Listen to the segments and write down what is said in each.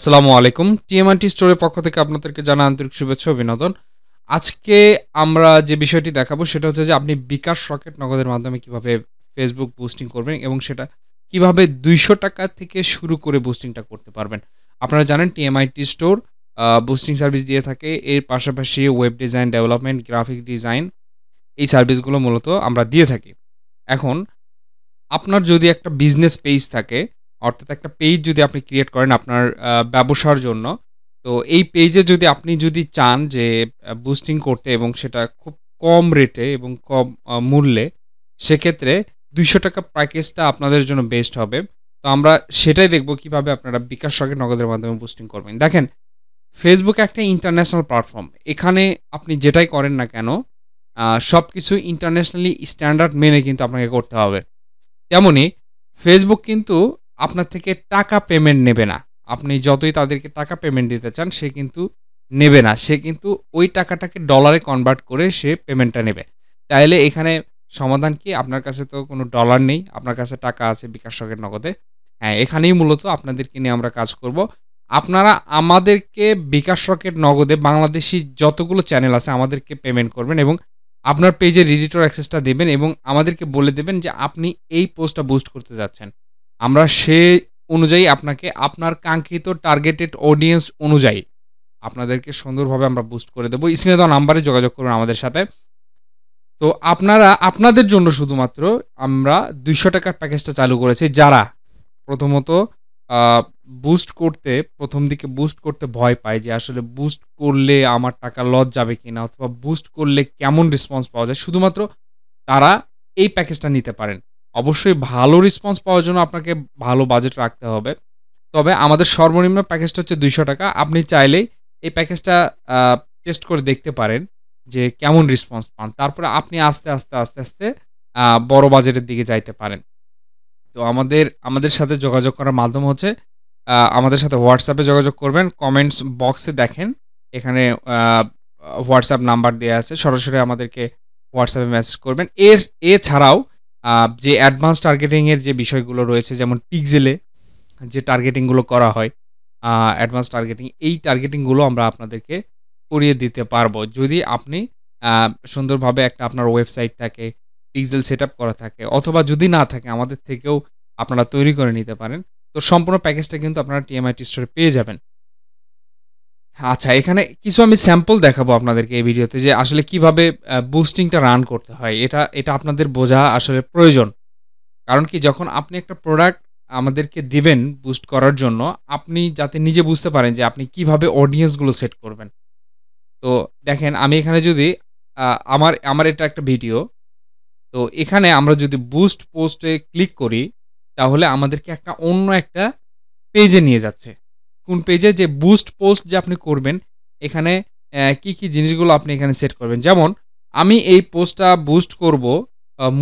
আসসালামু আলাইকুম। টিএমআইটি স্টোরের পক্ষ থেকে আপনাদেরকে জানাই আন্তরিক শুভেচ্ছা ও অভিনন্দন। আজকে আমরা যে বিষয়টি দেখাবো সেটা হচ্ছে যে আপনি বিকাশ রকেট নগদের মাধ্যমে কিভাবে Facebook বুস্টিং করবেন এবং সেটা কিভাবে ৳২০০ থেকে শুরু করে বুস্টিংটা করতে পারবেন। আপনারা জানেন টিএমআইটি স্টোর বুস্টিং সার্ভিস দিয়ে থাকে। এর পাশাপাশি web design development, graphic design এই সার্ভিসগুলো মূলত আমরা দিয়ে থাকি। এখন আপনার যদি একটা বিজনেস পেজ থাকে, অর্থাৎ একটা পেজ যদি আপনি ক্রিয়েট করেন আপনার ব্যবসার জন্য, তো এই পেজে যদি আপনি চান যে বুস্টিং করতে এবং সেটা খুব কম রেটে এবং কম মূল্যে, সেক্ষেত্রে ৳২০০ প্যাকেজটা আপনাদের জন্য বেস্ট হবে। তো আমরা সেটাই দেখব কিভাবে আপনারা বিকাশ রকেট নগদের মাধ্যমে বুস্টিং করবেন। দেখেন, Facebook একটা ইন্টারন্যাশনাল প্ল্যাটফর্ম। এখানে আপনি যেটাই করেন না কেন, সবকিছু ইন্টারন্যাশনালি স্ট্যান্ডার্ড মেনে কিন্তু আপনাকে করতে হবে। তেমনি Facebook কিন্তু আপনার থেকে টাকা পেমেন্ট নেবে না। আপনি যতই তাদেরকে টাকা পেমেন্ট দিতে চান, সে কিন্তু নেবে না। সে কিন্তু ওই টাকাটাকে ডলারে কনভার্ট করে সে পেমেন্টটা নেবে। তাইলে এখানে সমাধান কি? আপনার কাছে তো কোনো ডলার নেই। আপনার কাছে টাকা আছে বিকাশ রকেট নগদে। হ্যাঁ, এখানেই মূলত আপনাদেরকে নিয়ে আমরা কাজ করব। আপনারা আমাদেরকে বিকাশ রকেট নগদে বাংলাদেশী যতগুলো চ্যানেল আছে আমাদেরকে পেমেন্ট করবেন এবং আপনার পেজের এডিটর অ্যাক্সেসটা দিবেন এবং আমাদেরকে বলে দেবেন যে আপনি এই পোস্টটা বুস্ট করতে যাচ্ছেন। আমরা সে অনুযায়ী আপনাকে আপনার কাঙ্ক্ষিত টার্গেটেড অডিয়েন্স অনুযায়ী আপনাদেরকে সুন্দরভাবে আমরা বুস্ট করে দেব। স্ক্রিনে দেওয়া নাম্বারে যোগাযোগ করবেন আমাদের সাথে। তো আপনারা আপনাদের জন্য শুধুমাত্র আমরা ৳২০০ প্যাকেজটা চালু করেছি। যারা প্রথমত আ বুস্ট করতে ১ম দিকে বুস্ট করতে ভয় পায় যে আসলে বুস্ট করলে আমার টাকা লস যাবে কিনা অথবা বুস্ট করলে কেমন রেসপন্স পাওয়া যায়। শুধুমাত্র তারা এই প্যাকেজটা নিতে পারেন। অবশ্যই ভালো রেসপন্স পাওয়ার জন্য আপনাকে ভালো বাজেট রাখতে হবে। তবে আমাদের সর্বনিম্ন প্যাকেজটা হচ্ছে ৳২০০। আপনি চাইলেই এই প্যাকেজটা আ টেস্ট করে দেখতে পারেন যে কেমন রেসপন্স পান। তারপরে আপনি আস্তে, আস্তে বড় বাজেটের দিকে যাইতে পারেন। তো আমাদের সাথে যোগাযোগ করার মাধ্যম হচ্ছে আমাদের সাথে WhatsApp এ যোগাযোগ করবেন। কমেন্টস বক্সে দেখেন এখানে আ WhatsApp নাম্বার দেয়া আছে। সরাসরি আমাদেরকে WhatsApp এ মেসেজ করবেন। এছাড়াও আ যে অ্যাডভান্স টার্গেটিং এর যে বিষয়গুলো রয়েছে যেমন পিক্সেলে যে টার্গেটিং গুলো করা হয়, অ্যাডভান্স টার্গেটিং এই টার্গেটিং গুলো আমরা আপনাদেরকে করিয়ে দিতে পারবো। যদি আপনি আ সুন্দরভাবে একটা আপনার ওয়েবসাইট থাকে, পিক্সেল সেটআপ করা থাকে অথবা যদি না থাকে আমাদের থেকেও আপনারা তৈরি করে নিতে পারেন। তো সম্পূর্ণ প্যাকেজটা কিন্তু আপনারা টিএমআইটি স্টোরে পেয়ে যাবেন। আচ্ছা, এখানে কিছু আমি স্যাম্পল দেখাবো আপনাদেরকে এই ভিডিওতে যে আসলে কিভাবে বুস্টিংটা রান করতে হয়। এটা আপনাদের বোঝা আসলে প্রয়োজন। কারণ কি যখন আপনি একটা প্রোডাক্ট আমাদেরকে দিবেন বুস্ট করার জন্য, আপনি যাতে নিজে বুঝতে পারেন যে আপনি কিভাবে অডিয়েন্স গুলো সেট করবেন। তো দেখেন আমি এখানে যদি আ আমার এটা একটা ভিডিও। তো এখানে আমরা যদি বুস্ট পোস্টে ক্লিক করি, তাহলে আমাদেরকে অন্য একটা পেজে নিয়ে যাচ্ছে। কোন পেজে? যে বুস্ট পোস্ট যে আপনি করবেন, এখানে কি জিনিসগুলো আপনি এখানে সেট করবেন। যেমন আমি এই পোস্টটা বুস্ট করব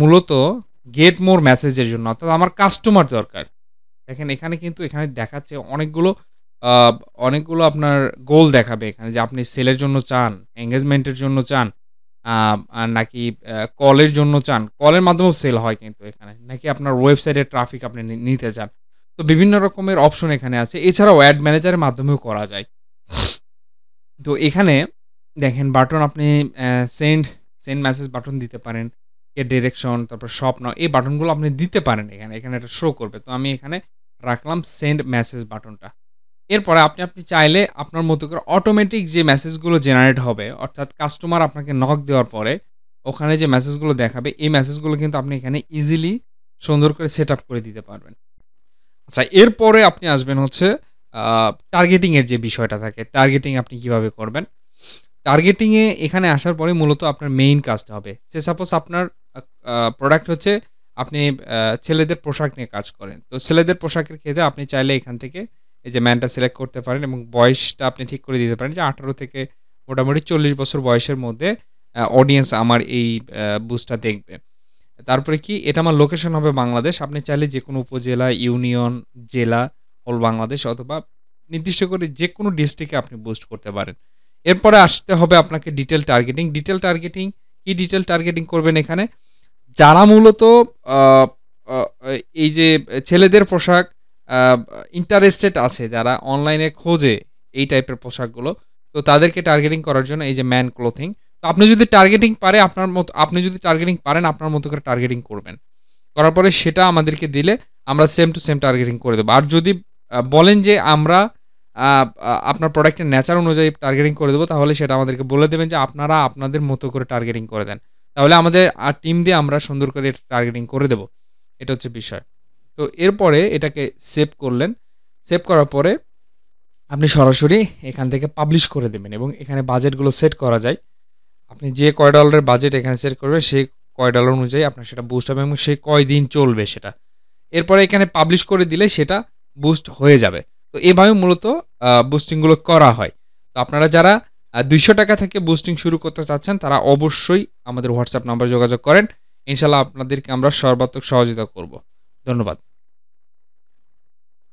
মূলত গেট মোর মেসেজের জন্য। অর্থাৎ আমার কাস্টমার দরকার। দেখেন এখানে কিন্তু এখানে দেখাচ্ছে আ অনেকগুলো আপনার গোল দেখাবে এখানে যে আপনি সেলের জন্য চান, এনগেজমেন্ট এর জন্য চান, আ আর নাকি কলের জন্য চান। কলের মাধ্যমেও সেল হয় কিন্তু এখানে। নাকি আপনার ওয়েবসাইটে ট্রাফিক আপনি নিতে চান। তো বিভিন্ন রকমের অপশন এখানে আছে। এছাড়াও অ্যাড ম্যানেজারের মাধ্যমেও করা যায়। তো এখানে দেখেন বাটন আপনি সেন্ড মেসেজ বাটন দিতে পারেন। গেট ডিরেকশন তারপর শপ নাও এই বাটনগুলো আপনি দিতে পারেন এখানে এটা শো করবে। তো আমি এখানে রাখলাম সেন্ড মেসেজ বাটনটা। এরপরে আপনি চাইলে আপনার মতো করে অটোমেটিক যে মেসেজগুলো জেনারেট হবে অর্থাৎ কাস্টমার আপনাকে নক দেওয়ার পরে ওখানে যে মেসেজগুলো দেখাবে এই মেসেজগুলো কিন্তু আপনি এখানে ইজিলি সুন্দর করে সেটআপ করে দিতে পারবেন। আচ্ছা, এরপরে আপনি আসবেন হচ্ছে আ টার্গেটিং এর যে বিষয়টা থাকে। টার্গেটিং আপনি কিভাবে করবেন? টার্গেটিং এ এখানে আসার পরে মূলত আপনার মেইন কাজটা হবে। সাপোজ আপনার আ আ প্রোডাক্ট হচ্ছে আপনি ছেলেদের পোশাক নিয়ে কাজ করেন। তো ছেলেদের পোশাকের ক্ষেত্রে আপনি চাইলে এখান থেকে এই যে ম্যানটা সিলেক্ট করতে পারেন এবং বয়সটা আপনি ঠিক করে দিতে পারেন যে ১৮ থেকে মোটামুটি ৪০ বছর বয়সের মধ্যে অডিয়েন্স আমার এই বুস্টটা দেখবে। তারপরে কি এটা আমার লোকেশন হবে বাংলাদেশ। আপনি চাইলে যেকোনো উপজেলা, ইউনিয়ন, জেলা হোল বাংলাদেশ অথবা নির্দিষ্ট করে যেকোনো ডিস্ট্রিক্টে আপনি বুস্ট করতে পারেন। এরপরে আসতে হবে আপনাকে ডিটেইল টার্গেটিং। ডিটেইল টার্গেটিং করবেন এখানে? যারা মূলত আ আ এই যে ছেলেদের পোশাক আ ইন্টারেস্টেড আছে যারা অনলাইনে খোঁজে এই টাইপের পোশাকগুলো, তো তাদেরকে টার্গেটিং করার জন্য এই যে ম্যান ক্লোথিং। তো আপনি যদি টার্গেটিং পারেন আপনার মতো করে টার্গেটিং করবেন। করার পরে সেটা আমাদেরকে দিলে আমরা সেম টু সেম টার্গেটিং করে দেব। আর যদি বলেন যে আমরা আ আ আপনার প্রোডাক্টের নেচার অনুযায়ী টার্গেটিং করে দেব, তাহলে সেটা আমাদেরকে বলে দেবেন যে আপনারা আপনাদের মতো করে টার্গেটিং করে দেন। তাহলে আমাদের টিম দিয়ে আমরা সুন্দর করে এটা টার্গেটিং করে দেব। এটা হচ্ছে বিষয়। তো এরপরে এটাকে সেভ করলেন। সেভ করার পরে আপনি সরাসরি এখান থেকে পাবলিশ করে দেবেন এবং এখানে বাজেটগুলো সেট করা যায়। আপনি যে কয় ডলারের বাজেট এখানে সেট করবেন সেই কয় ডলার অনুযায়ী আপনার সেটা বুস্ট হবে এবং সে কয়দিন চলবে সেটা। এরপরে এখানে পাবলিশ করে দিলে সেটা বুস্ট হয়ে যাবে। তো এভাবে মূলত বুস্টিং গুলো করা হয়। তো আপনারা যারা ৳200 থেকে বুস্টিং শুরু করতে চাচ্ছেন তারা অবশ্যই আমাদের WhatsApp নাম্বারে যোগাযোগ করেন। ইনশাআল্লাহ আপনাদেরকে আমরা সর্বাত্মক সহযোগিতা করব। ধন্যবাদ।